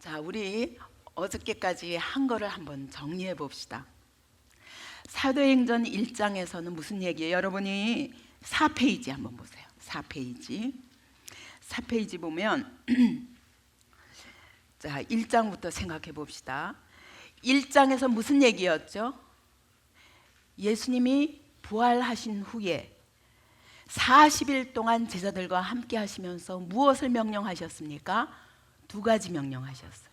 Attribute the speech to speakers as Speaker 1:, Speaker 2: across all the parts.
Speaker 1: 자, 우리 어저께까지 한 거를 한번 정리해 봅시다. 사도행전 1장에서는 무슨 얘기예요? 여러분이 4페이지 한번 보세요. 4페이지 보면 자, 1장부터 생각해 봅시다. 1장에서 무슨 얘기였죠? 예수님이 부활하신 후에 40일 동안 제자들과 함께 하시면서 무엇을 명령하셨습니까? 두 가지 명령하셨어요.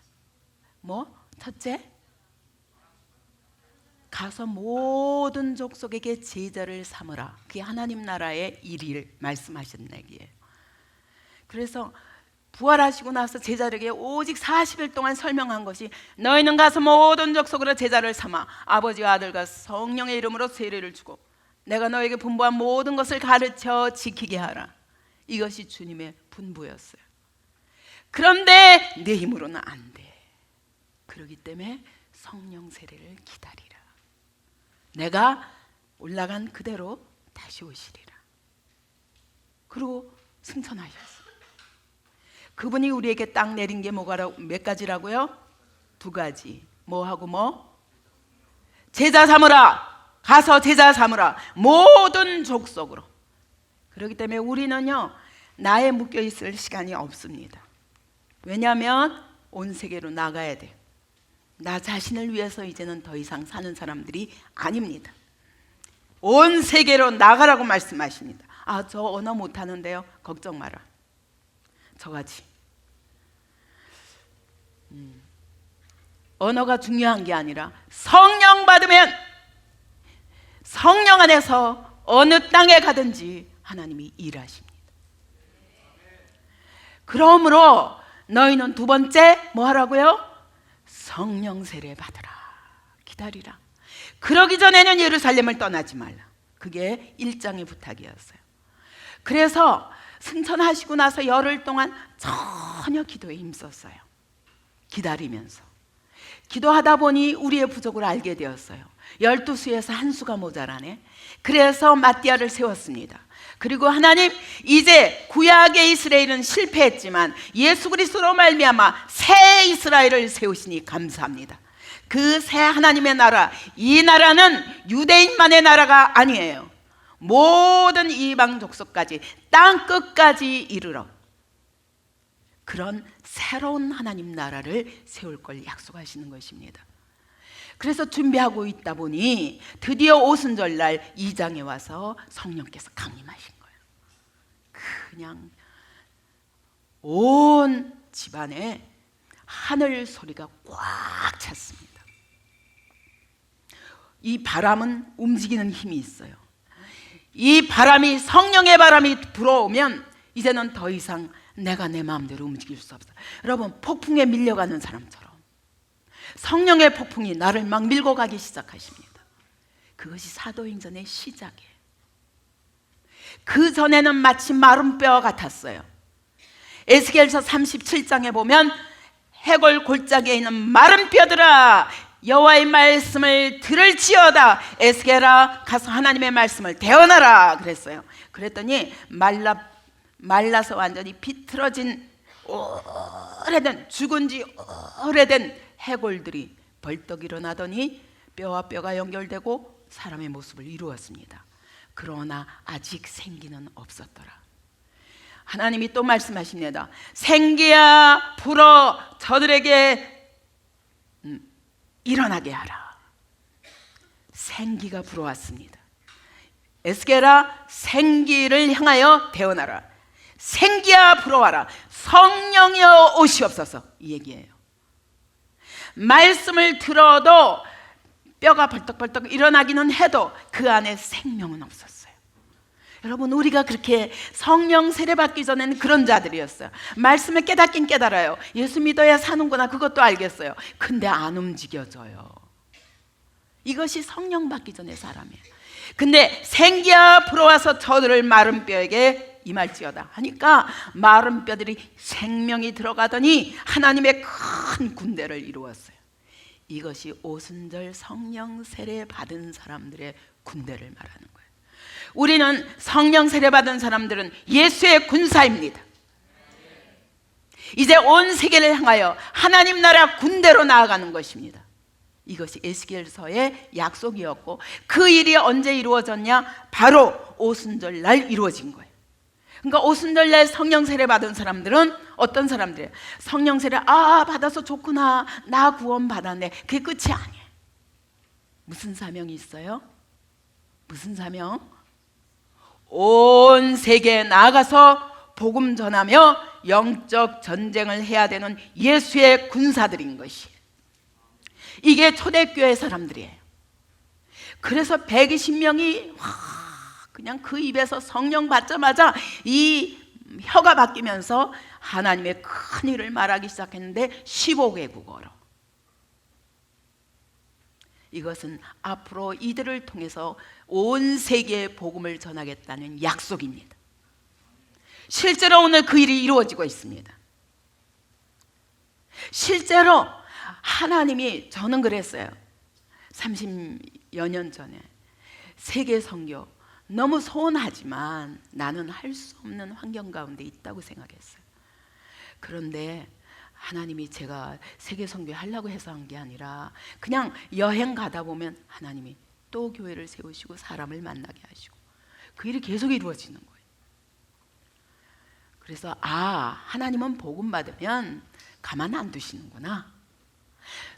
Speaker 1: 뭐? 첫째, 가서 모든 족속에게 제자를 삼으라. 그게 하나님 나라의 일을 말씀하신 얘기예요. 그래서 부활하시고 나서 제자들에게 오직 40일 동안 설명한 것이, 너희는 가서 모든 족속으로 제자를 삼아 아버지와 아들과 성령의 이름으로 세례를 주고 내가 너에게 분부한 모든 것을 가르쳐 지키게 하라. 이것이 주님의 분부였어요. 그런데 내 힘으로는 안 돼. 그렇기 때문에 성령 세례를 기다리라. 내가 올라간 그대로 다시 오시리라. 그리고 승천하셨어요. 그분이 우리에게 딱 내린 게 몇 가지라고요? 두 가지. 뭐하고 뭐? 제자 삼으라. 가서 제자 삼으라. 모든 족속으로. 그렇기 때문에 우리는요, 나에 묶여 있을 시간이 없습니다. 왜냐하면 온 세계로 나가야 돼요. 나 자신을 위해서 이제는 더 이상 사는 사람들이 아닙니다. 온 세계로 나가라고 말씀하십니다. 아, 저 언어 못하는데요. 걱정 마라. 저같이 언어가 중요한 게 아니라 성령 받으면 성령 안에서 어느 땅에 가든지 하나님이 일하십니다. 그러므로 너희는 두 번째 뭐 하라고요? 성령 세례 받으라. 기다리라. 그러기 전에는 예루살렘을 떠나지 말라. 그게 1장의 부탁이었어요. 그래서 승천하시고 나서 열흘 동안 전혀 기도에 힘썼어요. 기다리면서 기도하다 보니 우리의 부족을 알게 되었어요. 12수에서 한 수가 모자라네. 그래서 마띠아를 세웠습니다. 그리고 하나님, 이제 구약의 이스라엘은 실패했지만 예수 그리스도로 말미암아 새 이스라엘을 세우시니 감사합니다. 그 새 하나님의 나라, 이 나라는 유대인만의 나라가 아니에요. 모든 이방 족속까지 땅 끝까지 이르러 그런 새로운 하나님 나라를 세울 걸 약속하시는 것입니다. 그래서 준비하고 있다 보니 드디어 오순절날 2장에 와서 성령께서 강림하신 거예요. 그냥 온 집안에 하늘 소리가 꽉 찼습니다. 이 바람은 움직이는 힘이 있어요. 이 바람이, 성령의 바람이 불어오면 이제는 더 이상 내가 내 마음대로 움직일 수 없어요. 여러분, 폭풍에 밀려가는 사람처럼 성령의 폭풍이 나를 막 밀고 가기 시작하십니다. 그것이 사도행전의 시작이에요. 그 전에는 마치 마른 뼈 같았어요. 에스겔서 37장에 보면 해골 골짜기에 있는 마른 뼈들아, 여호와의 말씀을 들을지어다. 에스겔아, 가서 하나님의 말씀을 대언하라 그랬어요. 그랬더니 말라서 완전히 비틀어진 오래된, 죽은 지 오래된 해골들이 벌떡 일어나더니 뼈와 뼈가 연결되고 사람의 모습을 이루었습니다. 그러나 아직 생기는 없었더라. 하나님이 또 말씀하십니다. 생기야 불어 저들에게 일어나게 하라. 생기가 불어왔습니다. 에스겔아, 생기를 향하여 대언하라. 생기야 불어와라. 성령이여 오시옵소서. 이 얘기예요. 말씀을 들어도 뼈가 벌떡벌떡 일어나기는 해도 그 안에 생명은 없었어요. 여러분, 우리가 그렇게 성령 세례받기 전에는 그런 자들이었어요. 말씀을 깨닫긴 깨달아요. 예수 믿어야 사는구나, 그것도 알겠어요. 근데 안 움직여져요. 이것이 성령 받기 전의 사람이에요. 근데 생기야 불어와서 저들을 마른 뼈에게 임할지어다 하니까 마른 뼈들이 생명이 들어가더니 하나님의 큰 군대를 이루었어요. 이것이 오순절 성령 세례 받은 사람들의 군대를 말하는 거예요. 우리는 성령 세례 받은 사람들은 예수의 군사입니다. 이제 온 세계를 향하여 하나님 나라 군대로 나아가는 것입니다. 이것이 에스겔서의 약속이었고, 그 일이 언제 이루어졌냐? 바로 오순절날 이루어진 거예요. 그러니까 오순절날 성령 세례 받은 사람들은 어떤 사람들이에요? 성령 세례 받아서 좋구나, 나 구원 받았네. 그게 끝이 아니에요. 무슨 사명이 있어요? 무슨 사명? 온 세계에 나아가서 복음 전하며 영적 전쟁을 해야 되는 예수의 군사들인 것이, 이게 초대교회 사람들이에요. 그래서 120명이 그냥 그 입에서 성령 받자마자 이 혀가 바뀌면서 하나님의 큰 일을 말하기 시작했는데 15개국어로. 이것은 앞으로 이들을 통해서 온 세계에 복음을 전하겠다는 약속입니다. 실제로 오늘 그 일이 이루어지고 있습니다. 실제로 하나님이, 저는 그랬어요. 30여 년 전에 세계 선교 너무 소원하지만 나는 할 수 없는 환경 가운데 있다고 생각했어요. 그런데 하나님이, 제가 세계 선교 하려고 해서 한 게 아니라 그냥 여행 가다 보면 하나님이 또 교회를 세우시고 사람을 만나게 하시고 그 일이 계속 이루어지는 거예요. 그래서 하나님은 복음 받으면 가만 안 두시는구나.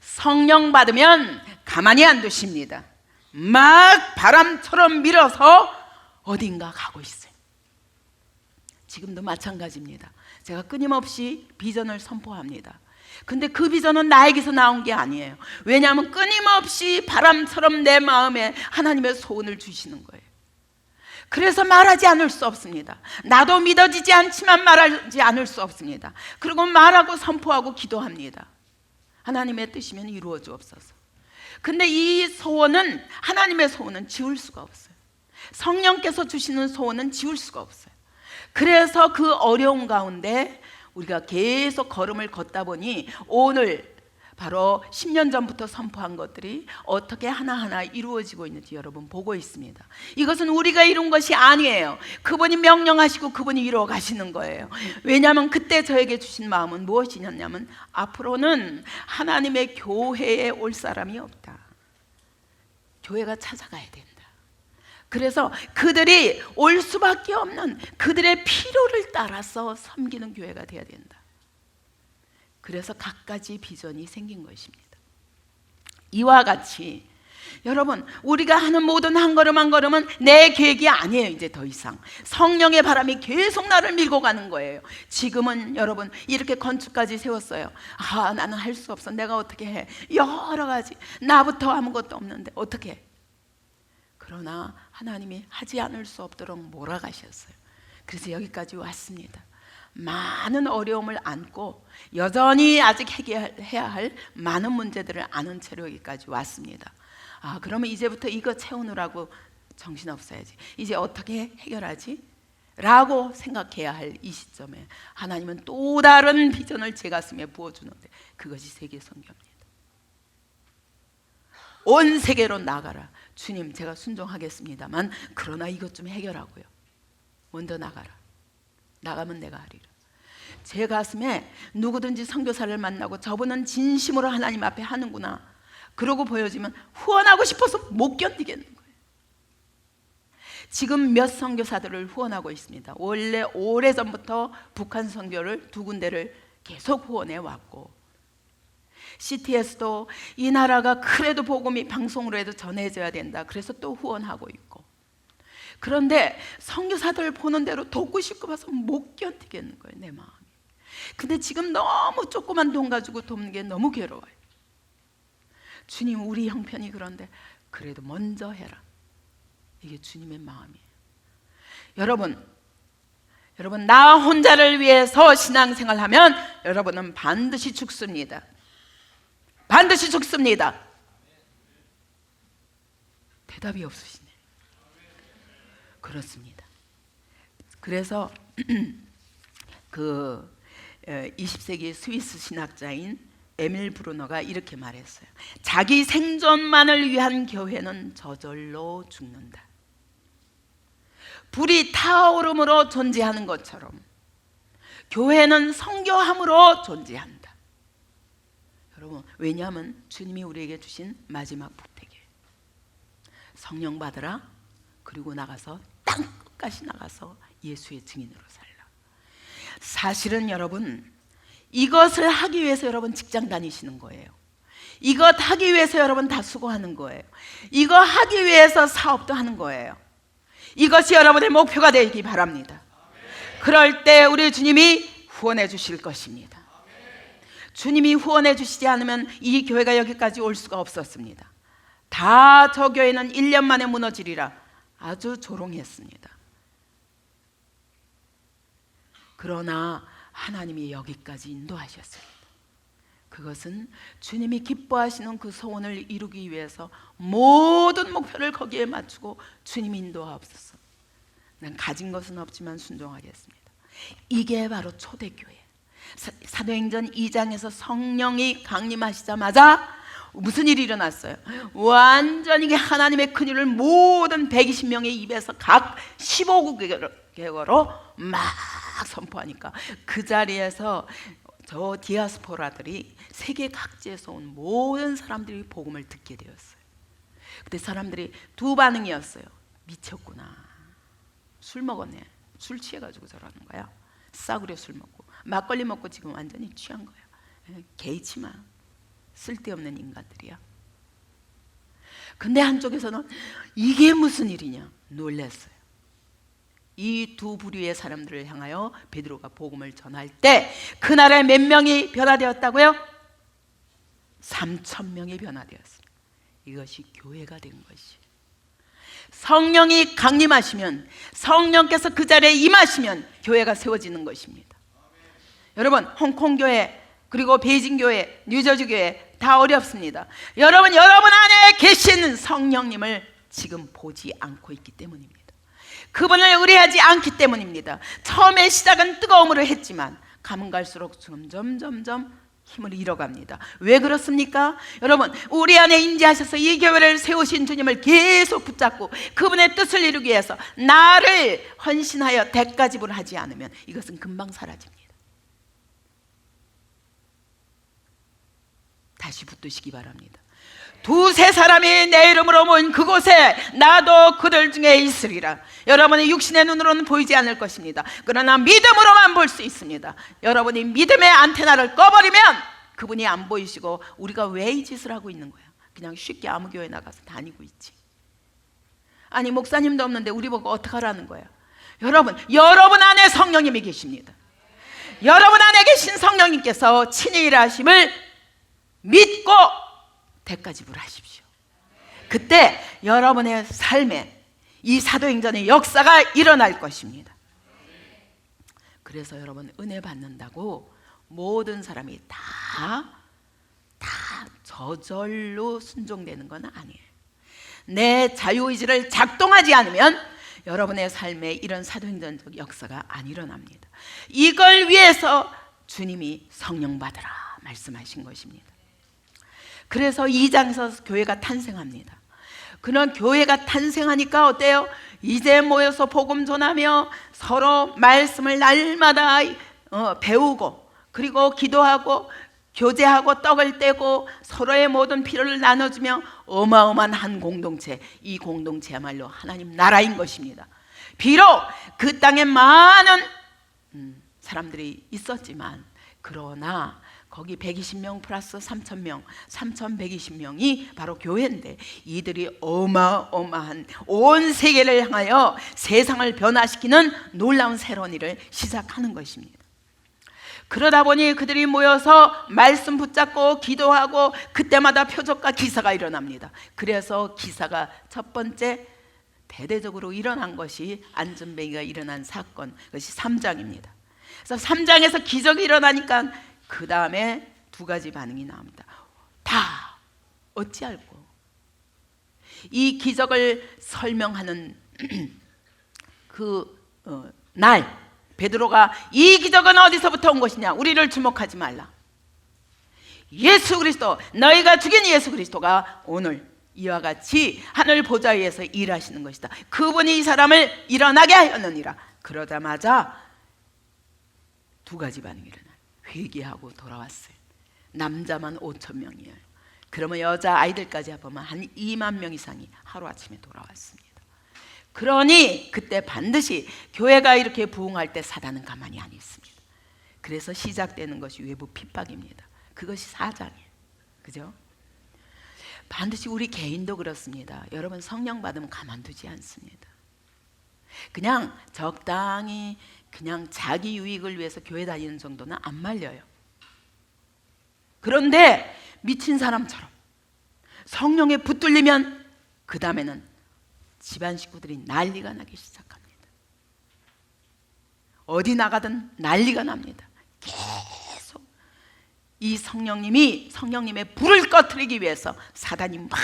Speaker 1: 성령 받으면 가만히 안 두십니다. 막 바람처럼 밀어서 어딘가 가고 있어요. 지금도 마찬가지입니다. 제가 끊임없이 비전을 선포합니다. 근데 그 비전은 나에게서 나온 게 아니에요. 왜냐하면 끊임없이 바람처럼 내 마음에 하나님의 소원을 주시는 거예요. 그래서 말하지 않을 수 없습니다. 나도 믿어지지 않지만 말하지 않을 수 없습니다. 그리고 말하고 선포하고 기도합니다. 하나님의 뜻이면 이루어 주옵소서. 근데 이 소원은, 하나님의 소원은 지울 수가 없어요. 성령께서 주시는 소원은 지울 수가 없어요. 그래서 그 어려운 가운데 우리가 계속 걸음을 걷다 보니 오늘 바로 10년 전부터 선포한 것들이 어떻게 하나하나 이루어지고 있는지 여러분 보고 있습니다. 이것은 우리가 이룬 것이 아니에요. 그분이 명령하시고 그분이 이루어 가시는 거예요. 왜냐하면 그때 저에게 주신 마음은 무엇이냐면, 앞으로는 하나님의 교회에 올 사람이 없다. 교회가 찾아가야 된다. 그래서 그들이 올 수밖에 없는 그들의 필요를 따라서 섬기는 교회가 되어야 된다. 그래서 갖가지 비전이 생긴 것입니다. 이와 같이 여러분, 우리가 하는 모든 한 걸음 한 걸음은 내 계획이 아니에요. 이제 더 이상 성령의 바람이 계속 나를 밀고 가는 거예요. 지금은 여러분 이렇게 건축까지 세웠어요. 나는 할 수 없어. 내가 어떻게 해. 여러 가지, 나부터 아무것도 없는데 어떻게 해. 그러나 하나님이 하지 않을 수 없도록 몰아가셨어요. 그래서 여기까지 왔습니다. 많은 어려움을 안고 여전히 아직 해결해야 할 많은 문제들을 아는 채로 여기까지 왔습니다. 그러면 이제부터 이거 채우느라고 정신없어야지. 이제 어떻게 해결하지? 라고 생각해야 할 이 시점에 하나님은 또 다른 비전을 제 가슴에 부어주는데, 그것이 세계 선교입니다. 온 세계로 나가라. 주님, 제가 순종하겠습니다만 그러나 이것 좀 해결하고요. 먼저 나가라. 나가면 내가 하리라. 제 가슴에 누구든지 선교사를 만나고 저분은 진심으로 하나님 앞에 하는구나, 그러고 보여지면 후원하고 싶어서 못 견디겠는 거예요. 지금 몇 선교사들을 후원하고 있습니다. 원래 오래전부터 북한 선교를 2군데를 계속 후원해 왔고, CTS도 이 나라가 그래도 복음이 방송으로 해도 전해져야 된다, 그래서 또 후원하고 있고. 그런데 선교사들 보는 대로 돕고 싶고 봐서 못 견디겠는 거예요, 내 마음이. 근데 지금 너무 조그만 돈 가지고 돕는 게 너무 괴로워요. 주님, 우리 형편이 그런데 그래도 먼저 해라. 이게 주님의 마음이에요. 여러분, 나 혼자를 위해서 신앙생활하면 여러분은 반드시 죽습니다. 반드시 죽습니다. 대답이 없으시네. 그렇습니다. 그래서 그 20세기 스위스 신학자인 에밀 브루너가 이렇게 말했어요. 자기 생존만을 위한 교회는 저절로 죽는다. 불이 타오름으로 존재하는 것처럼 교회는 성교함으로 존재한다. 여러분, 왜냐하면 주님이 우리에게 주신 마지막 부탁이에요. 성령 받으라. 그리고 나가서 땅 끝까지 나가서 예수의 증인으로 살라. 사실은 여러분, 이것을 하기 위해서 여러분 직장 다니시는 거예요. 이것 하기 위해서 여러분 다 수고하는 거예요. 이거 하기 위해서 사업도 하는 거예요. 이것이 여러분의 목표가 되기 바랍니다. 그럴 때 우리 주님이 후원해 주실 것입니다. 주님이 후원해 주시지 않으면 이 교회가 여기까지 올 수가 없었습니다. 다 저 교회는 1년 만에 무너지리라 아주 조롱했습니다. 그러나 하나님이 여기까지 인도하셨습니다. 그것은 주님이 기뻐하시는 그 소원을 이루기 위해서 모든 목표를 거기에 맞추고 주님이 인도하옵소서. 난 가진 것은 없지만 순종하겠습니다. 이게 바로 초대교회. 사도행전 2장에서 성령이 강림하시자마자 무슨 일이 일어났어요? 완전히 하나님의 큰일을 모든 120명의 입에서 각 15국어로 막 선포하니까 그 자리에서 저 디아스포라들이 세계 각지에서 온 모든 사람들이 복음을 듣게 되었어요. 그때 사람들이 두 반응이었어요. 미쳤구나. 술 먹었네. 술 취해가지고 저러는 거야. 싸구려 술 먹고 막걸리 먹고 지금 완전히 취한 거야. 개의치마. 쓸데없는 인간들이야. 근데 한쪽에서는 이게 무슨 일이냐 놀랐어요. 이 두 부류의 사람들을 향하여 베드로가 복음을 전할 때 그날에 몇 명이 변화되었다고요? 3,000명이 변화되었습니다. 이것이 교회가 된 것이에요. 성령이 강림하시면, 성령께서 그 자리에 임하시면 교회가 세워지는 것입니다. 여러분, 홍콩 교회, 그리고 베이징 교회, 뉴저지 교회 다 어렵습니다. 여러분 안에 계신 성령님을 지금 보지 않고 있기 때문입니다. 그분을 의뢰하지 않기 때문입니다. 처음에 시작은 뜨거움으로 했지만 가면 갈수록 점점 힘을 잃어갑니다. 왜 그렇습니까? 여러분, 우리 안에 임재하셔서 이 교회를 세우신 주님을 계속 붙잡고 그분의 뜻을 이루기 위해서 나를 헌신하여 대가집을 하지 않으면 이것은 금방 사라집니다. 다시 붙드시기 바랍니다. 두세 사람이 내 이름으로 모인 그곳에 나도 그들 중에 있으리라. 여러분의 육신의 눈으로는 보이지 않을 것입니다. 그러나 믿음으로만 볼 수 있습니다. 여러분이 믿음의 안테나를 꺼버리면 그분이 안 보이시고 우리가 왜 이 짓을 하고 있는 거야? 그냥 쉽게 아무 교회 나가서 다니고 있지. 아니 목사님도 없는데 우리 보고 어떡하라는 거야? 여러분 안에 성령님이 계십니다. 여러분 안에 계신 성령님께서 친히 일하심을 믿고 대가지불하십시오. 그때 여러분의 삶에 이 사도행전의 역사가 일어날 것입니다. 그래서 여러분 은혜 받는다고 모든 사람이 다 저절로 순종되는 건 아니에요. 내 자유의지를 작동하지 않으면 여러분의 삶에 이런 사도행전적 역사가 안 일어납니다. 이걸 위해서 주님이 성령 받으라 말씀하신 것입니다. 그래서 2장에서 교회가 탄생합니다. 그런 교회가 탄생하니까 어때요? 이제 모여서 복음 전하며 서로 말씀을 날마다 배우고 그리고 기도하고 교제하고 떡을 떼고 서로의 모든 필요를 나눠주며 어마어마한 한 공동체, 이 공동체야말로 하나님 나라인 것입니다. 비록 그 땅에 많은 사람들이 있었지만 그러나 거기 120명 플러스 3,000명, 3,120명이 바로 교회인데 이들이 어마어마한 온 세계를 향하여 세상을 변화시키는 놀라운 새로운 일을 시작하는 것입니다. 그러다 보니 그들이 모여서 말씀 붙잡고 기도하고 그때마다 표적과 기사가 일어납니다. 그래서 기사가 첫 번째 대대적으로 일어난 것이 안전뱅이가 일어난 사건, 그것이 3장입니다. 그래서 3장에서 기적이 일어나니까 그 다음에 두 가지 반응이 나옵니다. 다 어찌할꼬? 이 기적을 설명하는 날 베드로가 이 기적은 어디서부터 온 것이냐? 우리를 주목하지 말라. 예수 그리스도, 너희가 죽인 예수 그리스도가 오늘 이와 같이 하늘 보좌 위에서 일하시는 것이다. 그분이 이 사람을 일어나게 하였느니라. 그러자마자 두 가지 반응이 일어나요. 회개하고 돌아왔어요. 남자만 5천 명이에요. 그러면 여자 아이들까지 합하면 한 2만 명 이상이 하루아침에 돌아왔습니다. 그러니 그때 반드시 교회가 이렇게 부흥할 때 사단은 가만히 안 있습니다. 그래서 시작되는 것이 외부 핍박입니다. 그것이 사장이에요. 그죠? 반드시 우리 개인도 그렇습니다. 여러분, 성령 받으면 가만두지 않습니다. 그냥 적당히 그냥 자기 유익을 위해서 교회 다니는 정도는 안 말려요. 그런데 미친 사람처럼 성령에 붙들리면 그 다음에는 집안 식구들이 난리가 나기 시작합니다. 어디 나가든 난리가 납니다. 계속 이 성령님의 불을 꺼트리기 위해서 사단이 막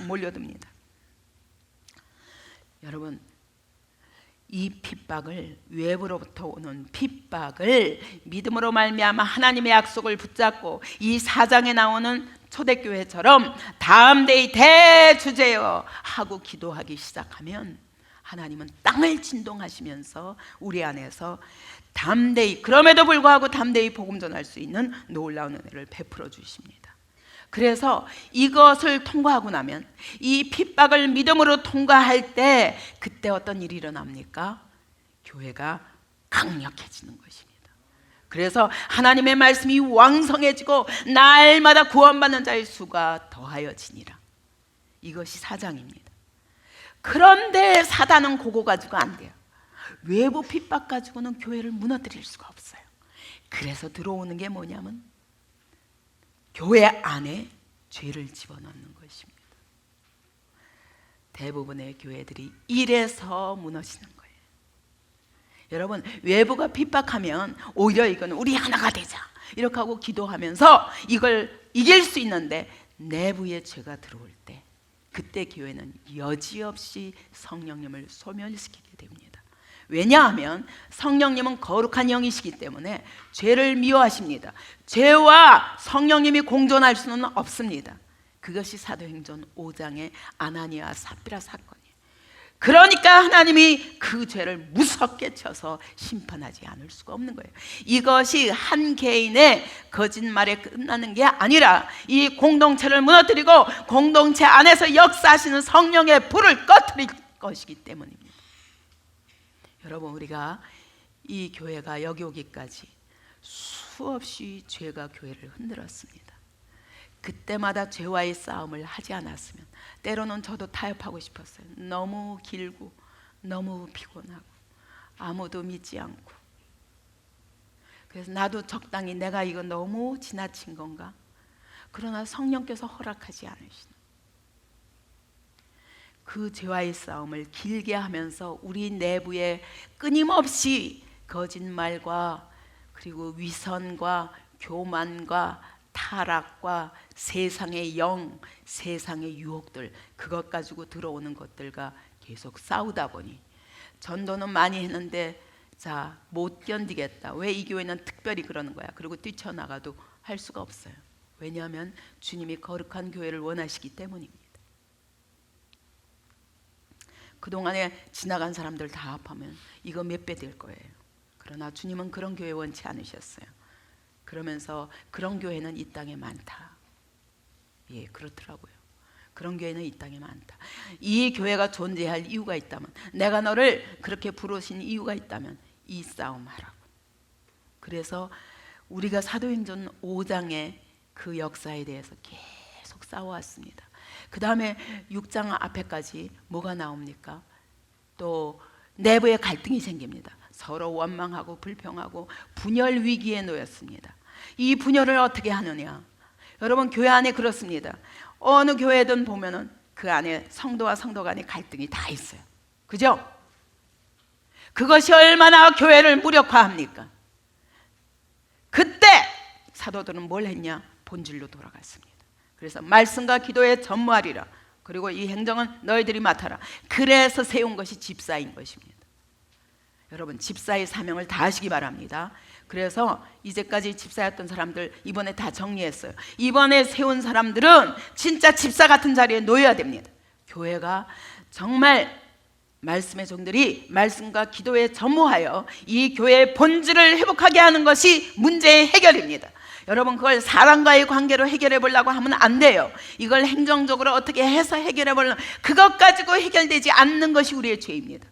Speaker 1: 몰려듭니다. 여러분, 이 핍박을, 외부로부터 오는 핍박을 믿음으로 말미암아 하나님의 약속을 붙잡고 이 4장에 나오는 초대교회처럼 다음 데이 대주제여 하고 기도하기 시작하면 하나님은 땅을 진동하시면서 우리 안에서 담대히, 그럼에도 불구하고 담대히 복음 전할 수 있는 놀라운 은혜를 베풀어 주십니다. 그래서 이것을 통과하고 나면, 이 핍박을 믿음으로 통과할 때 그때 어떤 일이 일어납니까? 교회가 강력해지는 것입니다. 그래서 하나님의 말씀이 왕성해지고 날마다 구원받는 자의 수가 더하여지니라. 이것이 사장입니다. 그런데 사단은 그거 가지고 안 돼요. 외부 핍박 가지고는 교회를 무너뜨릴 수가 없어요. 그래서 들어오는 게 뭐냐면 교회 안에 죄를 집어넣는 것입니다. 대부분의 교회들이 이래서 무너지는 거예요. 여러분, 외부가 핍박하면 오히려 이건 우리 하나가 되자 이렇게 하고 기도하면서 이걸 이길 수 있는데, 내부의 죄가 들어올 때 그때 교회는 여지없이 성령님을 소멸시키게 됩니다. 왜냐하면 성령님은 거룩한 영이시기 때문에 죄를 미워하십니다. 죄와 성령님이 공존할 수는 없습니다. 그것이 사도행전 5장의 아나니아 삽비라 사건이에요. 그러니까 하나님이 그 죄를 무섭게 쳐서 심판하지 않을 수가 없는 거예요. 이것이 한 개인의 거짓말에 끝나는 게 아니라 이 공동체를 무너뜨리고 공동체 안에서 역사하시는 성령의 불을 꺼뜨릴 것이기 때문입니다. 여러분, 우리가 이 교회가 여기 오기까지 수없이 죄가 교회를 흔들었습니다. 그때마다 죄와의 싸움을 하지 않았으면 때로는 저도 타협하고 싶었어요. 너무 길고 너무 피곤하고 아무도 믿지 않고, 그래서 나도 적당히 내가 이거 너무 지나친 건가? 그러나 성령께서 허락하지 않으시는 그 죄와의 싸움을 길게 하면서 우리 내부에 끊임없이 거짓말과 그리고 위선과 교만과 타락과 세상의 영, 세상의 유혹들, 그것 가지고 들어오는 것들과 계속 싸우다 보니 전도는 많이 했는데 자, 못 견디겠다. 왜 이 교회는 특별히 그러는 거야? 그리고 뛰쳐나가도 할 수가 없어요. 왜냐하면 주님이 거룩한 교회를 원하시기 때문입니다. 그동안에 지나간 사람들 다 합하면 이거 몇 배 될 거예요. 그러나 주님은 그런 교회 원치 않으셨어요. 그러면서 그런 교회는 이 땅에 많다. 예, 그렇더라고요. 그런 교회는 이 땅에 많다. 이 교회가 존재할 이유가 있다면, 내가 너를 그렇게 부르신 이유가 있다면 이 싸움 하라고. 그래서 우리가 사도행전 5장의 그 역사에 대해서 계속 싸워왔습니다. 그 다음에 6장 앞에까지 뭐가 나옵니까? 또 내부에 갈등이 생깁니다. 서로 원망하고 불평하고 분열 위기에 놓였습니다. 이 분열을 어떻게 하느냐? 여러분, 교회 안에 그렇습니다. 어느 교회든 보면은 그 안에 성도와 성도 간의 갈등이 다 있어요. 그죠? 그것이 얼마나 교회를 무력화합니까? 그때 사도들은 뭘 했냐? 본질로 돌아갔습니다. 그래서 말씀과 기도에 전무하리라. 그리고 이 행정은 너희들이 맡아라. 그래서 세운 것이 집사인 것입니다. 여러분, 집사의 사명을 다하시기 바랍니다. 그래서 이제까지 집사였던 사람들 이번에 다 정리했어요. 이번에 세운 사람들은 진짜 집사 같은 자리에 놓여야 됩니다. 교회가 정말 말씀의 종들이 말씀과 기도에 전무하여 이 교회의 본질을 회복하게 하는 것이 문제의 해결입니다. 여러분, 그걸 사람과의 관계로 해결해 보려고 하면 안 돼요. 이걸 행정적으로 어떻게 해서 해결해 보려고, 그것 가지고 해결되지 않는 것이 우리의 죄입니다.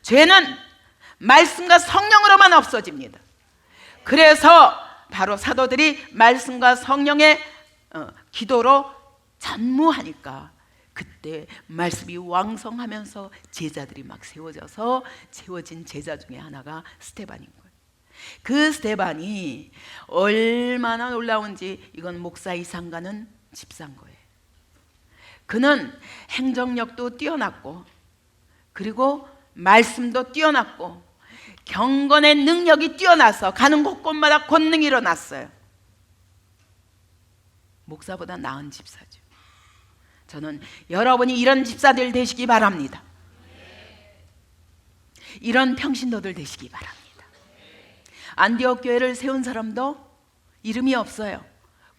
Speaker 1: 죄는 말씀과 성령으로만 없어집니다. 그래서 바로 사도들이 말씀과 성령의 기도로 전무하니까 그때 말씀이 왕성하면서 제자들이 막 세워져서 세워진 제자 중에 하나가 스데반인 거예요. 그 스데반이 얼마나 놀라운지 이건 목사 이상가는 집사인 거예요. 그는 행정력도 뛰어났고 그리고 말씀도 뛰어났고 경건의 능력이 뛰어나서 가는 곳곳마다 권능이 일어났어요. 목사보다 나은 집사죠. 저는 여러분이 이런 집사들 되시기 바랍니다. 이런 평신도들 되시기 바랍니다. 안디옥 교회를 세운 사람도 이름이 없어요.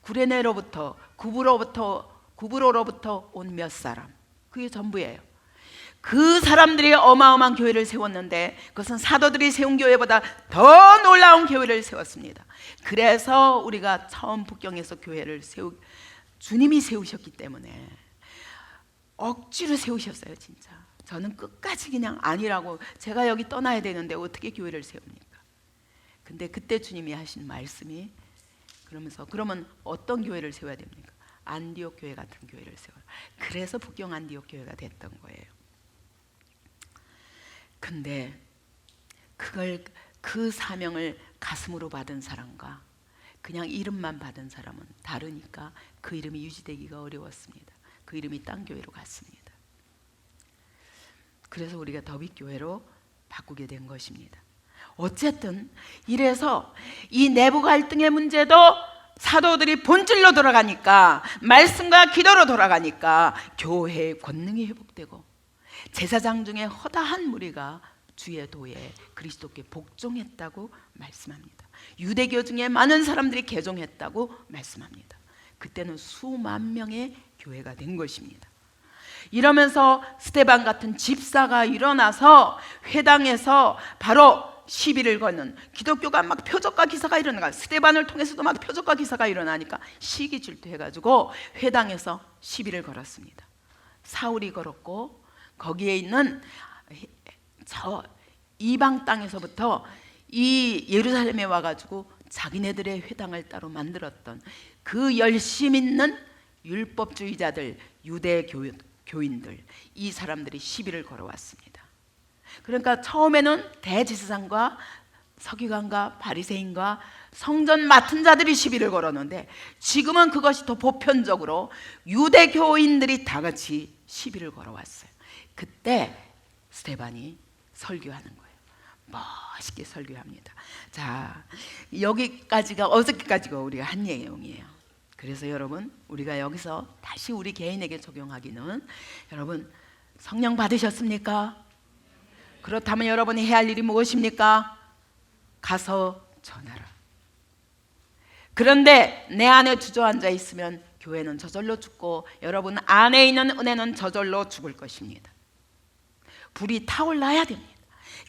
Speaker 1: 구레네로부터 구브로로부터 온 몇 사람, 그게 전부예요. 그 사람들이 어마어마한 교회를 세웠는데 그것은 사도들이 세운 교회보다 더 놀라운 교회를 세웠습니다. 그래서 우리가 처음 북경에서 교회를 주님이 세우셨기 때문에 억지로 세우셨어요. 진짜 저는 끝까지 그냥 아니라고, 제가 여기 떠나야 되는데 어떻게 교회를 세웁니까? 근데 그때 주님이 하신 말씀이 그러면 어떤 교회를 세워야 됩니까? 안디옥 교회 같은 교회를 세워요. 그래서 북경 안디옥 교회가 됐던 거예요. 근데 그 사명을 가슴으로 받은 사람과 그냥 이름만 받은 사람은 다르니까 그 이름이 유지되기가 어려웠습니다. 그 이름이 딴 교회로 갔습니다. 그래서 우리가 더빅교회로 바꾸게 된 것입니다. 어쨌든 이래서 이 내부 갈등의 문제도 사도들이 본질로 돌아가니까, 말씀과 기도로 돌아가니까 교회의 권능이 회복되고 제사장 중에 허다한 무리가 주의 도에 그리스도께 복종했다고 말씀합니다. 유대교 중에 많은 사람들이 개종했다고 말씀합니다. 그때는 수만 명의 교회가 된 것입니다. 이러면서 스데반 같은 집사가 일어나서 회당에서 바로 시비를 거는, 기독교가 막 표적과 기사가 일어나가, 스데반을 통해서도 막 표적과 기사가 일어나니까 시기 질투해가지고 회당에서 시비를 걸었습니다. 사울이 걸었고 거기에 있는 저 이방 땅에서부터 이 예루살렘에 와가지고 자기네들의 회당을 따로 만들었던 그 열심 있는 율법주의자들, 유대 교인들, 이 사람들이 시비를 걸어왔습니다. 그러니까 처음에는 대제사장과 서기관과 바리새인과 성전 맡은 자들이 시비를 걸었는데 지금은 그것이 더 보편적으로 유대 교인들이 다 같이 시비를 걸어왔어요. 그때 스데반이 설교하는 거예요. 멋있게 설교합니다. 자, 여기까지가 어저께까지가 우리가 한 내용이에요. 그래서 여러분, 우리가 여기서 다시 우리 개인에게 적용하기는, 여러분 성령 받으셨습니까? 그렇다면 여러분이 해야 할 일이 무엇입니까? 가서 전하라. 그런데 내 안에 주저앉아 있으면 교회는 저절로 죽고 여러분 안에 있는 은혜는 저절로 죽을 것입니다. 불이 타올라야 됩니다.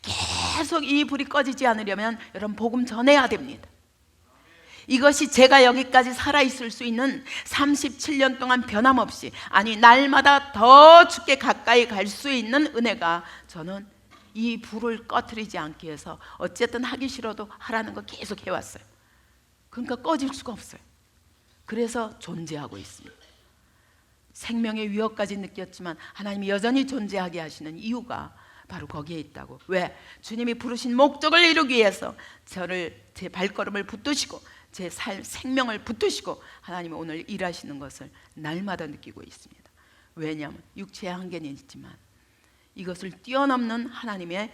Speaker 1: 계속 이 불이 꺼지지 않으려면 여러분 복음 전해야 됩니다. 이것이 제가 여기까지 살아있을 수 있는 37년 동안 변함없이, 아니 날마다 더 주께 가까이 갈 수 있는 은혜가, 저는 이 불을 꺼트리지 않기 위해서 어쨌든 하기 싫어도 하라는 거 계속 해왔어요. 그러니까 꺼질 수가 없어요. 그래서 존재하고 있습니다. 생명의 위협까지 느꼈지만 하나님이 여전히 존재하게 하시는 이유가 바로 거기에 있다고. 왜? 주님이 부르신 목적을 이루기 위해서 제 발걸음을 붙드시고 제 생명을 붙드시고 하나님이 오늘 일하시는 것을 날마다 느끼고 있습니다. 왜냐하면 육체의 한계는 있지만 이것을 뛰어넘는 하나님의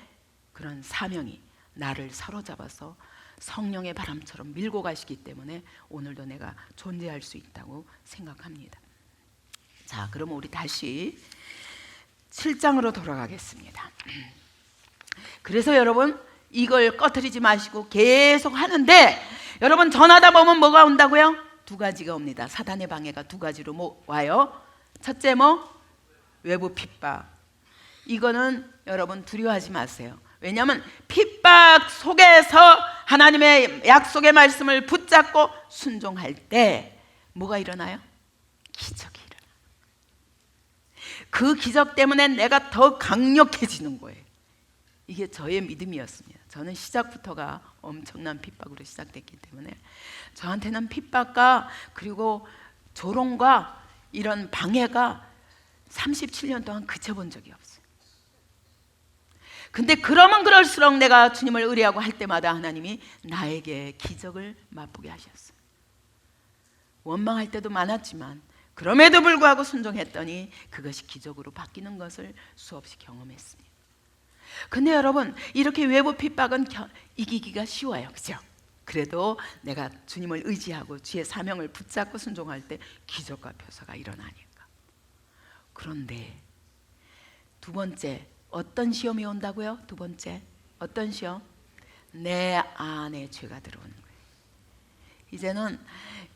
Speaker 1: 그런 사명이 나를 사로잡아서 성령의 바람처럼 밀고 가시기 때문에 오늘도 내가 존재할 수 있다고 생각합니다. 자, 그러면 우리 다시 7장으로 돌아가겠습니다. 그래서 여러분 이걸 꺼트리지 마시고 계속 하는데, 여러분 전하다 보면 뭐가 온다고요? 두 가지가 옵니다. 사단의 방해가 두 가지로 와요. 첫째 외부 핍박. 이거는 여러분 두려워하지 마세요. 왜냐하면 핍박 속에서 하나님의 약속의 말씀을 붙잡고 순종할 때 뭐가 일어나요? 기적이 일어나요. 그 기적 때문에 내가 더 강력해지는 거예요. 이게 저의 믿음이었습니다. 저는 시작부터가 엄청난 핍박으로 시작됐기 때문에 저한테는 핍박과 그리고 조롱과 이런 방해가 37년 동안 그쳐본 적이 없어요. 근데 그러면 그럴수록 내가 주님을 의뢰하고 할 때마다 하나님이 나에게 기적을 맛보게 하셨어요. 원망할 때도 많았지만 그럼에도 불구하고 순종했더니 그것이 기적으로 바뀌는 것을 수없이 경험했습니다. 근데 여러분, 이렇게 외부 핍박은 이기기가 쉬워요, 그죠? 그래도 내가 주님을 의지하고 주의 사명을 붙잡고 순종할 때 기적과 표사가 일어나니까. 그런데 두 번째, 어떤 시험이 온다고요? 두 번째, 어떤 시험? 내 안에 죄가 들어오는 거예요. 이제는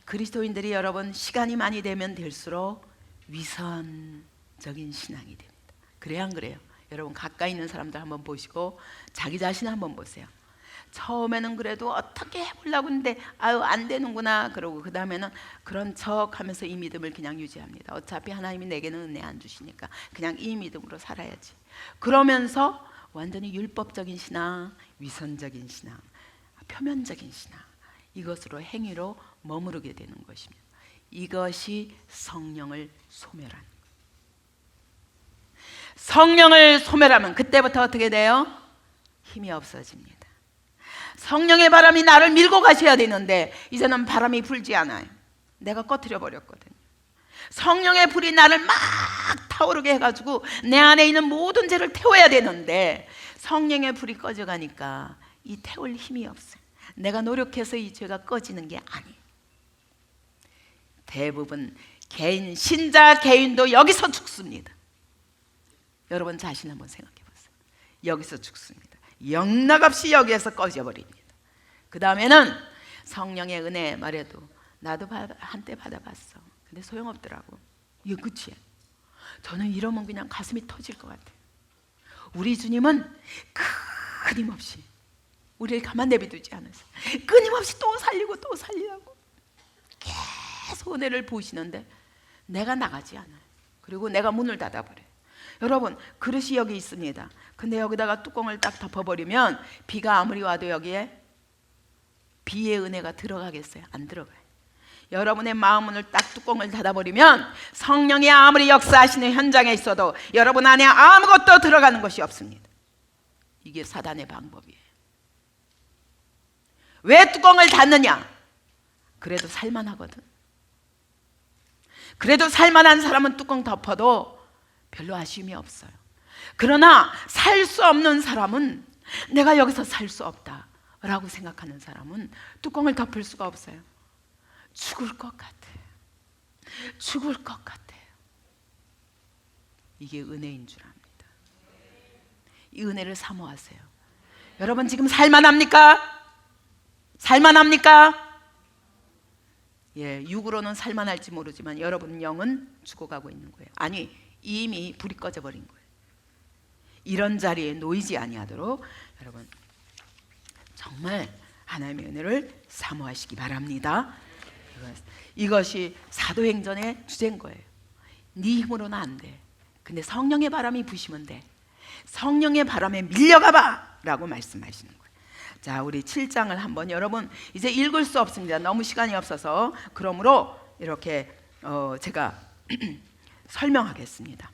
Speaker 1: 그리스도인들이 여러분 시간이 많이 되면 될수록 위선적인 신앙이 됩니다. 그래요, 안 그래요? 여러분 가까이 있는 사람들 한번 보시고 자기 자신을 한번 보세요. 처음에는 그래도 어떻게 해보려고 했는데 아유 안 되는구나 그러고 그 다음에는 그런 척하면서 이 믿음을 그냥 유지합니다. 어차피 하나님이 내게는 은혜 안 주시니까 그냥 이 믿음으로 살아야지. 그러면서 완전히 율법적인 신앙, 위선적인 신앙, 표면적인 신앙, 이것으로 행위로 머무르게 되는 것입니다. 이것이 성령을 소멸하는 거예요. 성령을 소멸하면 그때부터 어떻게 돼요? 힘이 없어집니다. 성령의 바람이 나를 밀고 가셔야 되는데 이제는 바람이 불지 않아요. 내가 꺼트려 버렸거든요. 성령의 불이 나를 막 타오르게 해가지고 내 안에 있는 모든 죄를 태워야 되는데 성령의 불이 꺼져가니까 이 태울 힘이 없어요. 내가 노력해서 이 죄가 꺼지는 게 아니에요. 대부분 개인, 신자 개인도 여기서 죽습니다. 여러분 자신 한번 생각해 보세요. 여기서 죽습니다. 영락없이 여기에서 꺼져버립니다. 그 다음에는 성령의 은혜 말해도 나도 한때 받아봤어. 근데 소용없더라고. 이게 끝이에요. 저는 이러면 그냥 가슴이 터질 것 같아요. 우리 주님은 끊임없이 우리를 가만 내비두지 않으세요. 끊임없이 또 살리고 또 살리라고 계속 은혜를 보시는데 내가 나가지 않아요. 그리고 내가 문을 닫아버려요. 여러분 그릇이 여기 있습니다. 근데 여기다가 뚜껑을 딱 덮어버리면 비가 아무리 와도 여기에 비의 은혜가 들어가겠어요? 안 들어가요. 여러분의 마음 문을 딱 뚜껑을 닫아버리면 성령이 아무리 역사하시는 현장에 있어도 여러분 안에 아무것도 들어가는 것이 없습니다. 이게 사단의 방법이에요. 왜 뚜껑을 닫느냐? 그래도 살만하거든. 그래도 살만한 사람은 뚜껑 덮어도 별로 아쉬움이 없어요. 그러나 살 수 없는 사람은 내가 여기서 살 수 없다라고 생각하는 사람은 뚜껑을 덮을 수가 없어요. 죽을 것 같아요. 죽을 것 같아요. 이게 은혜인 줄 압니다. 이 은혜를 사모하세요. 여러분 지금 살만합니까? 살만합니까? 예, 육으로는 살만할지 모르지만 여러분 영은 죽어가고 있는 거예요. 아니 이미 불이 꺼져버린 거예요. 이런 자리에 놓이지 아니하도록 여러분 정말 하나님의 은혜를 사모하시기 바랍니다. 이것이 사도행전의 주제인 거예요. 네 힘으로는 안 돼. 근데 성령의 바람이 부시면 돼. 성령의 바람에 밀려가봐 라고 말씀하시는 거예요. 자, 우리 7장을 한번 여러분 이제 읽을 수 없습니다. 너무 시간이 없어서. 그러므로 이렇게 제가 설명하겠습니다.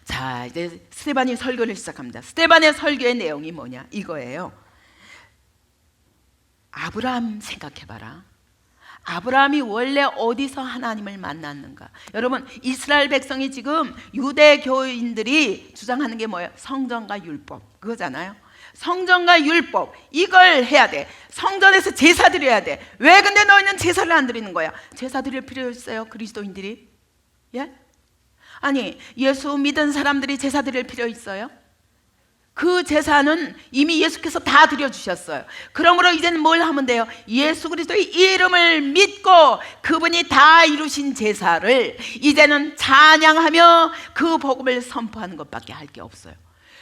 Speaker 1: 자, 이제 스데반이 설교를 시작합니다. 스데반의 설교의 내용이 뭐냐? 이거예요. 아브라함 생각해봐라. 아브라함이 원래 어디서 하나님을 만났는가? 여러분 이스라엘 백성이 지금 유대교인들이 주장하는 게 뭐예요? 성전과 율법 그거잖아요. 성전과 율법 이걸 해야 돼. 성전에서 제사 드려야 돼. 왜 근데 너희는 제사를 안 드리는 거야? 제사 드릴 필요 있어요? 그리스도인들이? 예? 아니 예수 믿은 사람들이 제사 드릴 필요 있어요? 그 제사는 이미 예수께서 다 드려주셨어요. 그러므로 이제는 뭘 하면 돼요? 예수 그리스도의 이름을 믿고 그분이 다 이루신 제사를 이제는 찬양하며 그 복음을 선포하는 것밖에 할 게 없어요.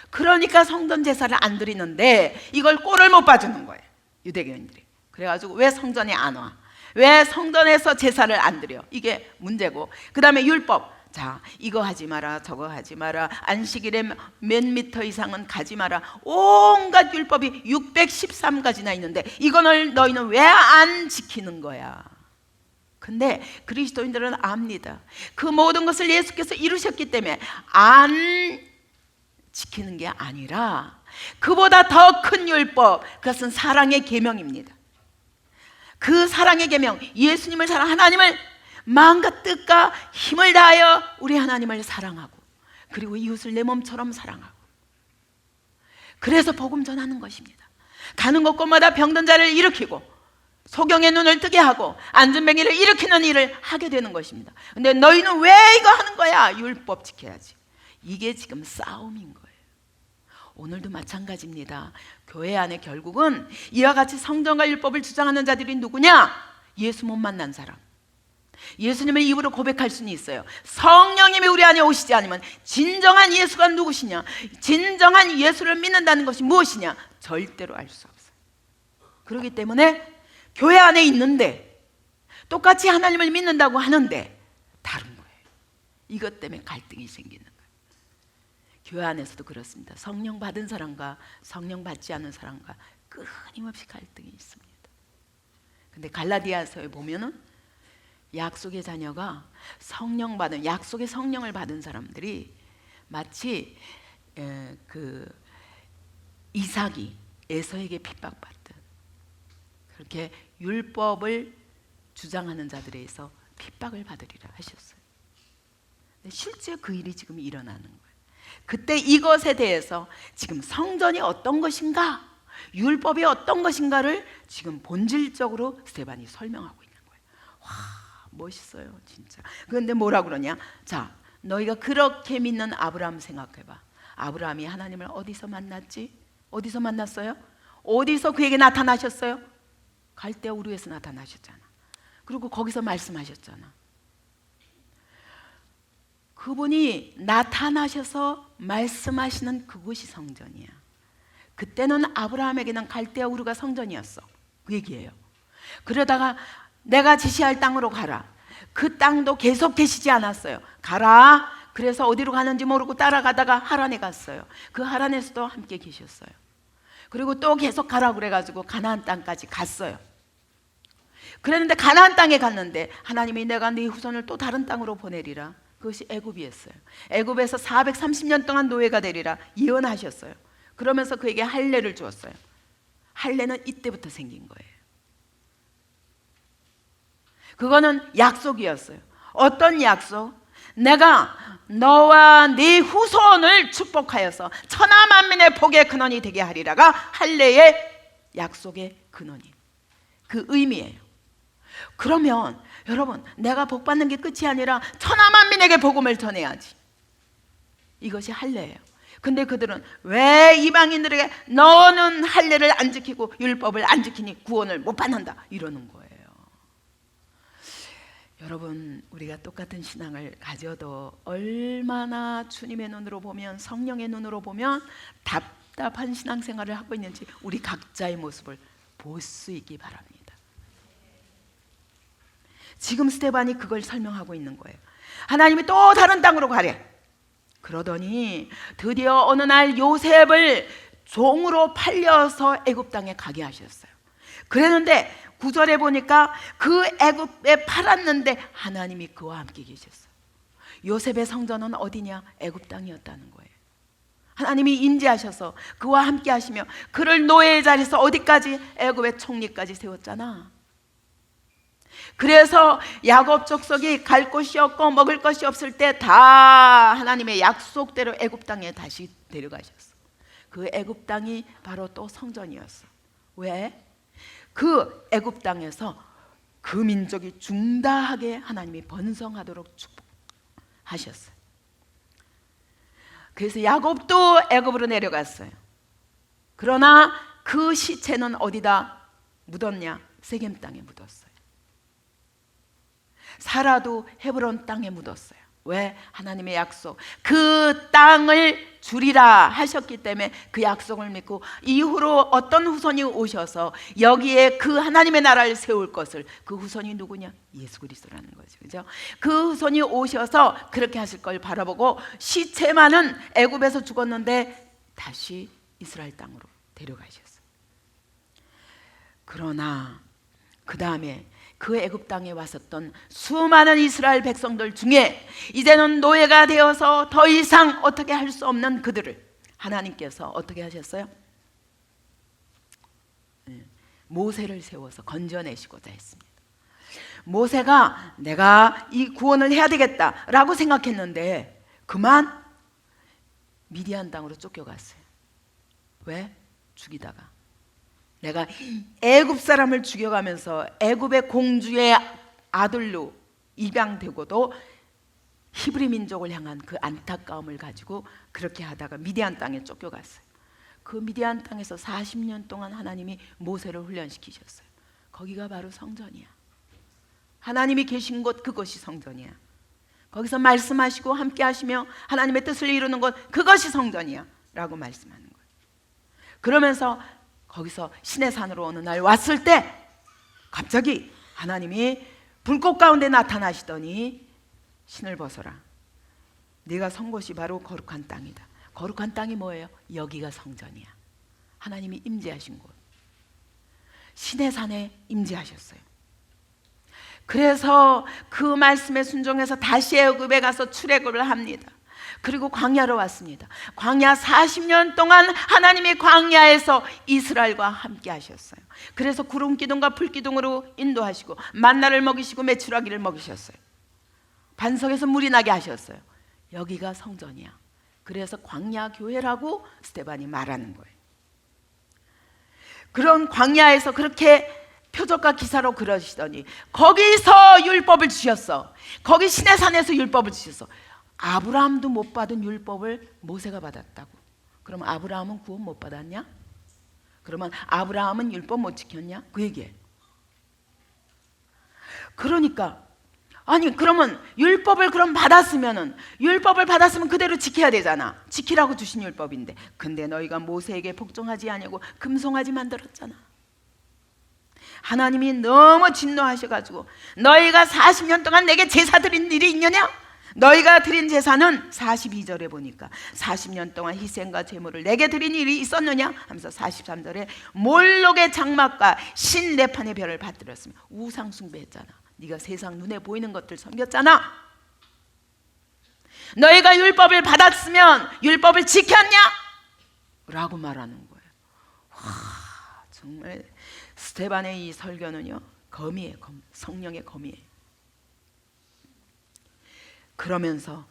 Speaker 1: 그러니까 성전 제사를 안 드리는데 이걸 꼴을 못 봐주는 거예요, 유대교인들이. 그래가지고 왜 성전에 안 와? 왜 성전에서 제사를 안 드려? 이게 문제고, 그 다음에 율법. 자, 이거 하지 마라, 저거 하지 마라, 안식일에 몇 미터 이상은 가지 마라, 온갖 율법이 613가지나 있는데 이거는 너희는 왜 안 지키는 거야? 근데 그리스도인들은 압니다. 그 모든 것을 예수께서 이루셨기 때문에 안 지키는 게 아니라 그보다 더 큰 율법, 그것은 사랑의 계명입니다. 그 사랑의 계명, 예수님을 사랑, 하나님을 마음과 뜻과 힘을 다하여 우리 하나님을 사랑하고 그리고 이웃을 내 몸처럼 사랑하고, 그래서 복음 전하는 것입니다. 가는 곳곳마다 병든 자를 일으키고 소경의 눈을 뜨게 하고 안전뱅이를 일으키는 일을 하게 되는 것입니다. 근데 너희는 왜 이거 하는 거야? 율법 지켜야지. 이게 지금 싸움인 거예요. 오늘도 마찬가지입니다. 교회 안에 결국은 이와 같이 성전과 율법을 주장하는 자들이 누구냐? 예수 못 만난 사람. 예수님을 입으로 고백할 수는 있어요. 성령님이 우리 안에 오시지 않으면 진정한 예수가 누구시냐, 진정한 예수를 믿는다는 것이 무엇이냐, 절대로 알 수 없어요. 그렇기 때문에 교회 안에 있는데 똑같이 하나님을 믿는다고 하는데 다른 거예요. 이것 때문에 갈등이 생기는 거예요. 교회 안에서도 그렇습니다. 성령 받은 사람과 성령 받지 않은 사람과 끊임없이 갈등이 있습니다. 근데 갈라디아서에 보면은 약속의 자녀가 성령 받은, 약속의 성령을 받은 사람들이 마치 그 이삭이 에서에게 핍박받듯 그렇게 율법을 주장하는 자들에 의해서 핍박을 받으리라 하셨어요. 근데 실제 그 일이 지금 일어나는 거예요. 그때 이것에 대해서 지금 성전이 어떤 것인가, 율법이 어떤 것인가를 지금 본질적으로 스데반이 설명하고 있는 거예요. 와, 멋있어요 진짜. 그런데 뭐라 그러냐? 자, 너희가 그렇게 믿는 아브라함 생각해봐. 아브라함이 하나님을 어디서 만났지? 어디서 만났어요? 어디서 그에게 나타나셨어요? 갈대아 우르에서 나타나셨잖아. 그리고 거기서 말씀하셨잖아. 그분이 나타나셔서 말씀하시는 그곳이 성전이야. 그때는 아브라함에게는 갈대아 우르가 성전이었어. 그 얘기예요. 그러다가 내가 지시할 땅으로 가라. 그 땅도 계속 계시지 않았어요. 가라. 그래서 어디로 가는지 모르고 따라가다가 하란에 갔어요. 그 하란에서도 함께 계셨어요. 그리고 또 계속 가라 그래가지고 가나안 땅까지 갔어요. 그랬는데 가나안 땅에 갔는데 하나님이 내가 네 후손을 또 다른 땅으로 보내리라. 그것이 애굽이었어요. 애굽에서 430년 동안 노예가 되리라 예언하셨어요. 그러면서 그에게 할례를 주었어요. 할례는 이때부터 생긴 거예요. 그거는 약속이었어요. 어떤 약속? 내가 너와 네 후손을 축복하여서 천하만민의 복의 근원이 되게 하리라가 할례의 약속의 근원이, 그 의미예요. 그러면 여러분, 내가 복 받는 게 끝이 아니라 천하만민에게 복음을 전해야지. 이것이 할례예요. 근데 그들은 왜 이방인들에게 너는 할례를 안 지키고 율법을 안 지키니 구원을 못 받는다 이러는 거예요. 여러분, 우리가 똑같은 신앙을 가져도 얼마나 주님의 눈으로 보면, 성령의 눈으로 보면 답답한 신앙생활을 하고 있는지 우리 각자의 모습을 볼 수 있기 바랍니다. 지금 스데반이 그걸 설명하고 있는 거예요. 하나님이 또 다른 땅으로 가래. 그러더니 드디어 어느 날 요셉을 종으로 팔려서 애굽 땅에 가게 하셨어요. 그랬는데 9절에 보니까 그 애굽에 팔았는데 하나님이 그와 함께 계셨어요. 요셉의 성전은 어디냐? 애굽 땅이었다는 거예요. 하나님이 인지하셔서 그와 함께 하시며 그를 노예의 자리에서 어디까지? 애굽의 총리까지 세웠잖아. 그래서 야곱 족속이 갈 곳이 없고 먹을 것이 없을 때 다 하나님의 약속대로 애굽 땅에 다시 데려가셨어. 그 애굽 땅이 바로 또 성전이었어. 왜? 그 애굽 땅에서 그 민족이 중다하게 하나님이 번성하도록 축복하셨어요. 그래서 야곱도 애굽으로 내려갔어요. 그러나 그 시체는 어디다 묻었냐? 세겜 땅에 묻었어요. 사라도 헤브론 땅에 묻었어요. 왜? 하나님의 약속, 그 땅을 주리라 하셨기 때문에 그 약속을 믿고 이후로 어떤 후손이 오셔서 여기에 그 하나님의 나라를 세울 것을, 그 후손이 누구냐? 예수 그리스도라는 거죠. 그죠? 그 후손이 오셔서 그렇게 하실 걸 바라보고 시체만은 애굽에서 죽었는데 다시 이스라엘 땅으로 데려가셨어요. 그러나 그 다음에 그 애굽 땅에 왔었던 수많은 이스라엘 백성들 중에 이제는 노예가 되어서 더 이상 어떻게 할 수 없는 그들을 하나님께서 어떻게 하셨어요? 모세를 세워서 건져내시고자 했습니다. 모세가 내가 이 구원을 해야 되겠다라고 생각했는데 그만 미디안 땅으로 쫓겨갔어요. 왜? 죽이다가 내가 애굽 사람을 죽여가면서 애굽의 공주의 아들로 입양되고도 히브리 민족을 향한 그 안타까움을 가지고 그렇게 하다가 미디안 땅에 쫓겨갔어요. 그 미디안 땅에서 40년 동안 하나님이 모세를 훈련시키셨어요. 거기가 바로 성전이야. 하나님이 계신 곳, 그것이 성전이야. 거기서 말씀하시고 함께 하시며 하나님의 뜻을 이루는 것, 그것이 성전이야 라고 말씀하는 거예요. 그러면서 거기서 시내산으로 어느 날 왔을 때 갑자기 하나님이 불꽃 가운데 나타나시더니 신을 벗어라. 네가 선 곳이 바로 거룩한 땅이다. 거룩한 땅이 뭐예요? 여기가 성전이야. 하나님이 임재하신 곳. 시내산에 임재하셨어요. 그래서 그 말씀에 순종해서 다시 애굽에 가서 출애굽을 합니다. 그리고 광야로 왔습니다. 광야 40년 동안 하나님이 광야에서 이스라엘과 함께 하셨어요. 그래서 구름 기둥과 불 기둥으로 인도하시고 만나를 먹이시고 메추라기를 먹이셨어요. 반석에서 물이 나게 하셨어요. 여기가 성전이야. 그래서 광야 교회라고 스데반이 말하는 거예요. 그런 광야에서 그렇게 표적과 기사로 그러시더니 거기서 율법을 주셨어. 거기 시내산에서 율법을 주셨어. 아브라함도 못 받은 율법을 모세가 받았다고. 그럼 아브라함은 구원 못 받았냐? 그러면 아브라함은 율법 못 지켰냐? 그 얘기예요. 그러니까 아니 그러면 율법을 그럼 율법을 받았으면 그대로 지켜야 되잖아. 지키라고 주신 율법인데 근데 너희가 모세에게 복종하지 아니하고 금송아지 만들었잖아. 하나님이 너무 진노하셔가지고 너희가 40년 동안 내게 제사 드린 일이 있느냐? 너희가 드린 제사는 42절에 보니까 40년 동안 희생과 제물을 내게 드린 일이 있었느냐? 하면서 43절에 몰록의 장막과 신레판의 별을 받들었으며 우상 숭배했잖아. 네가 세상 눈에 보이는 것들 섬겼잖아. 너희가 율법을 받았으면 율법을 지켰냐? 라고 말하는 거예요. 와, 정말 스데반의 이 설교는요 검이에요. 성령의 검이에요. 그러면서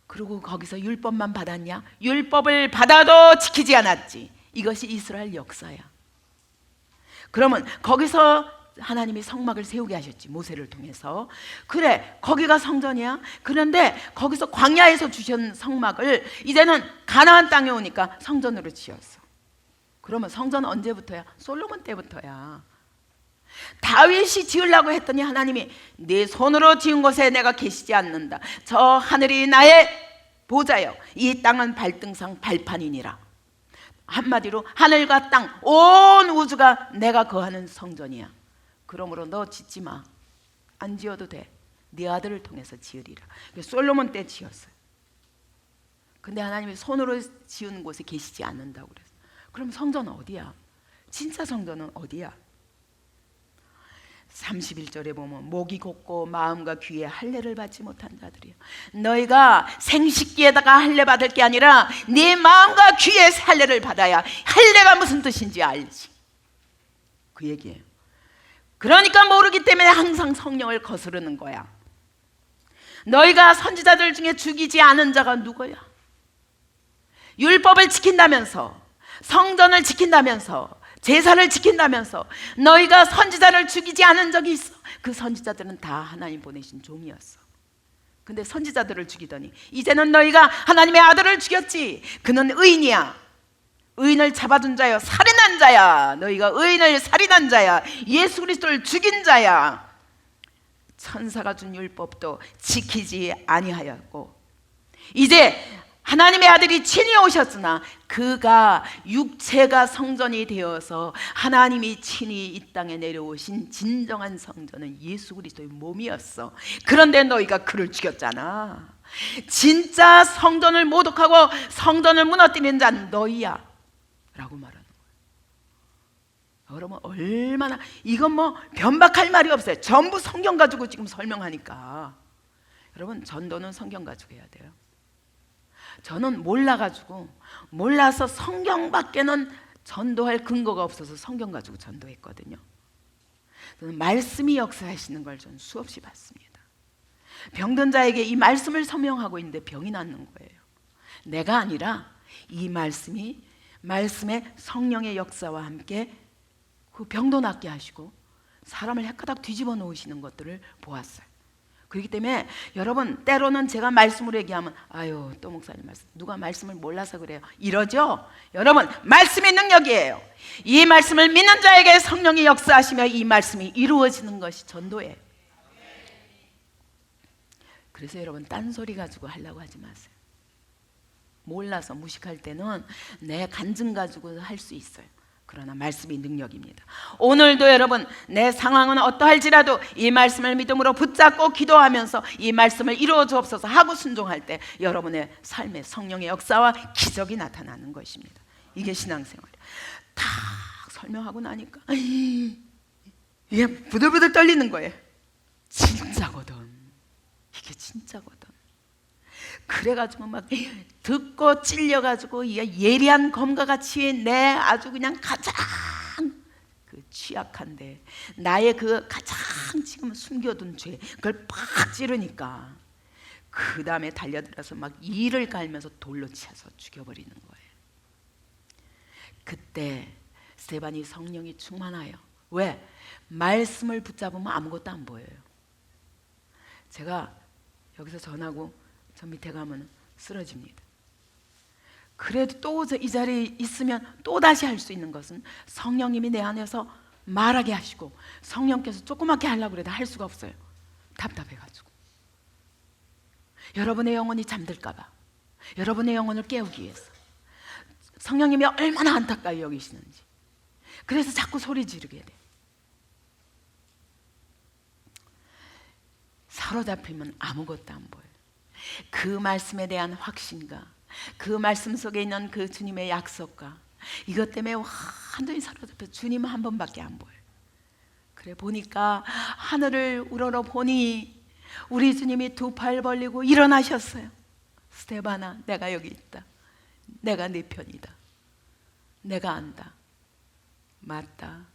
Speaker 1: 그리고 거기서 율법만 받았냐? 율법을 받아도 지키지 않았지. 이것이 이스라엘 역사야. 그러면 거기서 하나님이 성막을 세우게 하셨지. 모세를 통해서. 그래 거기가 성전이야. 그런데 거기서 광야에서 주신 성막을 이제는 가나안 땅에 오니까 성전으로 지었어. 그러면 성전 언제부터야? 솔로몬 때부터야. 다윗이 지으려고 했더니 하나님이 네 손으로 지은 곳에 내가 계시지 않는다. 저 하늘이 나의 보좌여 이 땅은 발등상 발판이니라. 한마디로 하늘과 땅 온 우주가 내가 거하는 성전이야. 그러므로 너 짓지 마. 안 지어도 돼. 네 아들을 통해서 지으리라. 솔로몬 때 지었어요. 근데 하나님이 손으로 지은 곳에 계시지 않는다고 그랬어요. 그럼 성전은 어디야? 진짜 성전은 어디야? 31절에 보면 목이 곱고 마음과 귀에 할례를 받지 못한 자들이요 너희가 생식기에다가 할례 받을 게 아니라 네 마음과 귀에 할례를 받아야 할례가 무슨 뜻인지 알지. 그 얘기예요. 그러니까 모르기 때문에 항상 성령을 거스르는 거야. 너희가 선지자들 중에 죽이지 않은 자가 누구야? 율법을 지킨다면서 성전을 지킨다면서 제사를 지킨다면서 너희가 선지자를 죽이지 않은 적이 있어? 그 선지자들은 다 하나님 보내신 종이었어. 근데 선지자들을 죽이더니 이제는 너희가 하나님의 아들을 죽였지. 그는 의인이야. 의인을 잡아둔 자여, 살인한 자야. 너희가 의인을 살인한 자야. 예수 그리스도를 죽인 자야. 천사가 준 율법도 지키지 아니하였고, 이제 하나님의 아들이 친히 오셨으나 그가 육체가 성전이 되어서 하나님이 친히 이 땅에 내려오신 진정한 성전은 예수 그리스도의 몸이었어. 그런데 너희가 그를 죽였잖아. 진짜 성전을 모독하고 성전을 무너뜨리는 자는 너희야 라고 말하는 거예요. 여러분, 얼마나, 이건 뭐 변박할 말이 없어요. 전부 성경 가지고 지금 설명하니까. 여러분, 전도는 성경 가지고 해야 돼요. 저는 몰라서 성경밖에는 전도할 근거가 없어서 성경 가지고 전도했거든요. 저는 말씀이 역사하시는 걸 저는 수없이 봤습니다. 병든 자에게 이 말씀을 설명하고 있는데 병이 낫는 거예요. 내가 아니라 이 말씀의 성령의 역사와 함께 그 병도 낫게 하시고 사람을 헷가닥 뒤집어 놓으시는 것들을 보았어요. 그렇기 때문에 여러분, 때로는 제가 말씀으로 얘기하면 아유, 또 목사님 말씀, 누가 말씀을 몰라서 그래요, 이러죠. 여러분, 말씀의 능력이에요. 이 말씀을 믿는 자에게 성령이 역사하시며 이 말씀이 이루어지는 것이 전도예요. 그래서 여러분, 딴소리 가지고 하려고 하지 마세요. 몰라서 무식할 때는 내 간증 가지고 할 수 있어요. 그러나 말씀이 능력입니다. 오늘도 여러분, 내 상황은 어떠할지라도 이 말씀을 믿음으로 붙잡고 기도하면서 이 말씀을 이루어 주옵소서 하고 순종할 때 여러분의 삶에 성령의 역사와 기적이 나타나는 것입니다. 이게 신앙생활이에요. 다 설명하고 나니까 이게 부들부들 떨리는 거예요. 진짜거든. 이게 진짜거든. 그래가지고 막 듣고 찔려가지고 예리한 검과 같이 내 아주 그냥 가장 그 취약한데 나의 그 가장 지금 숨겨둔 죄, 그걸 팍 찌르니까 그 다음에 달려들어서 막 이를 갈면서 돌로 쳐서 죽여버리는 거예요. 그때 스데반이 성령이 충만하여, 왜? 말씀을 붙잡으면 아무것도 안 보여요. 제가 여기서 전하고 저 밑에 가면 쓰러집니다. 그래도 또 이 자리에 있으면 또 다시 할 수 있는 것은 성령님이 내 안에서 말하게 하시고 성령께서 조그맣게 하려고 그래도 할 수가 없어요. 답답해가지고. 여러분의 영혼이 잠들까 봐, 여러분의 영혼을 깨우기 위해서 성령님이 얼마나 안타까이 여기시는지, 그래서 자꾸 소리 지르게 돼. 사로잡히면 아무것도 안 보여요. 그 말씀에 대한 확신과 그 말씀 속에 있는 그 주님의 약속과 이것 때문에 완전히 사로잡혀 주님 한 번밖에 안 보여요. 그래 보니까 하늘을 우러러 보니 우리 주님이 두 팔 벌리고 일어나셨어요. 스데반아, 내가 여기 있다. 내가 네 편이다. 내가 안다. 맞다.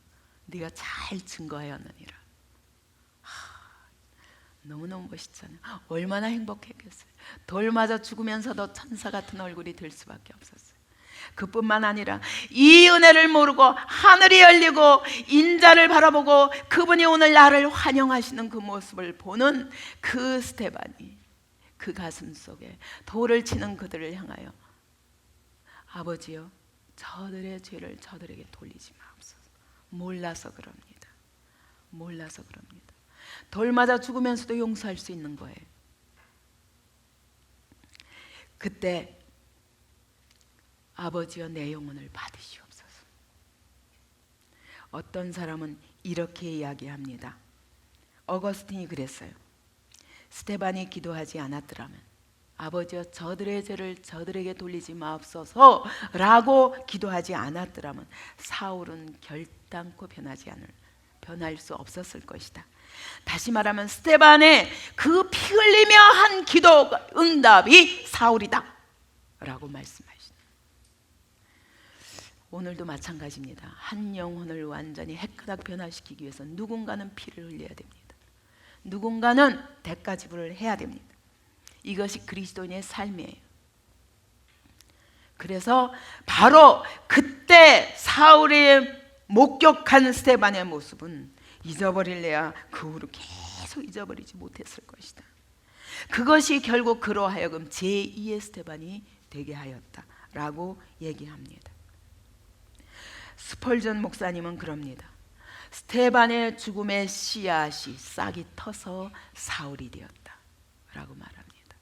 Speaker 1: 네가 잘 증거하였느니라. 너무너무 멋있잖아요. 얼마나 행복했겠어요. 돌 맞아 죽으면서도 천사 같은 얼굴이 될 수밖에 없었어요. 그뿐만 아니라 이 은혜를 모르고 하늘이 열리고 인자를 바라보고 그분이 오늘 나를 환영하시는 그 모습을 보는 그 스데반이 그 가슴 속에 돌을 치는 그들을 향하여 아버지여, 저들의 죄를 저들에게 돌리지 마옵소서. 몰라서 그럽니다. 몰라서 그럽니다. 돌 맞아 죽으면서도 용서할 수 있는 거예요. 그때 아버지여, 내 영혼을 받으시옵소서. 어떤 사람은 이렇게 이야기합니다. 어거스틴이 그랬어요. 스데반이 기도하지 않았더라면, 아버지여 저들의 죄를 저들에게 돌리지 마옵소서 라고 기도하지 않았더라면 사울은 결단코 변할 수 없었을 것이다. 다시 말하면 스데반의 그 피 흘리며 한 기도 응답이 사울이다 라고 말씀하시는. 오늘도 마찬가지입니다. 한 영혼을 완전히 헷가닥 변화시키기 위해서 누군가는 피를 흘려야 됩니다. 누군가는 대가 지불을 해야 됩니다. 이것이 그리스도인의 삶이에요. 그래서 바로 그때 사울이 목격한 스데반의 모습은 잊어버릴래야 그 후로 계속 잊어버리지 못했을 것이다. 그것이 결국 그로 하여금 제2의 스데반이 되게 하였다라고 얘기합니다. 스펄전 목사님은 그럽니다. 스테반의 죽음의 씨앗이 싹이 터서 사울이 되었다 라고 말합니다.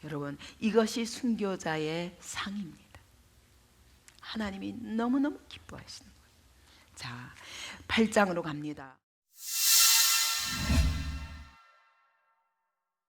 Speaker 1: 여러분, 이것이 순교자의 상입니다. 하나님이 너무너무 기뻐하시는 거예요. 자, 8장으로 갑니다.